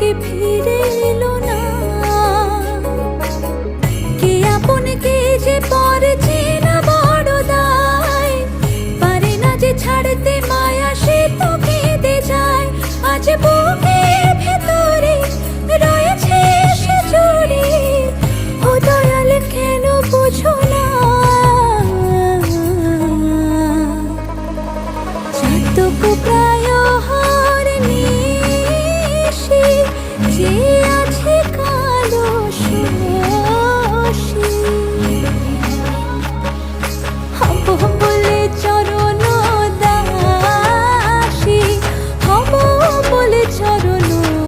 যে ফিরে এলো না, কে আপন কে যে পর চেনা বড় দায়, পারে না যে ছাড়তে মায়া সে তো কেঁদে যায়। আজ বুকের ভেতরে রয়েছে সে জুড়ে, ও দয়াল কেন বুঝো না। চাতক প্রায় হর নিশি যে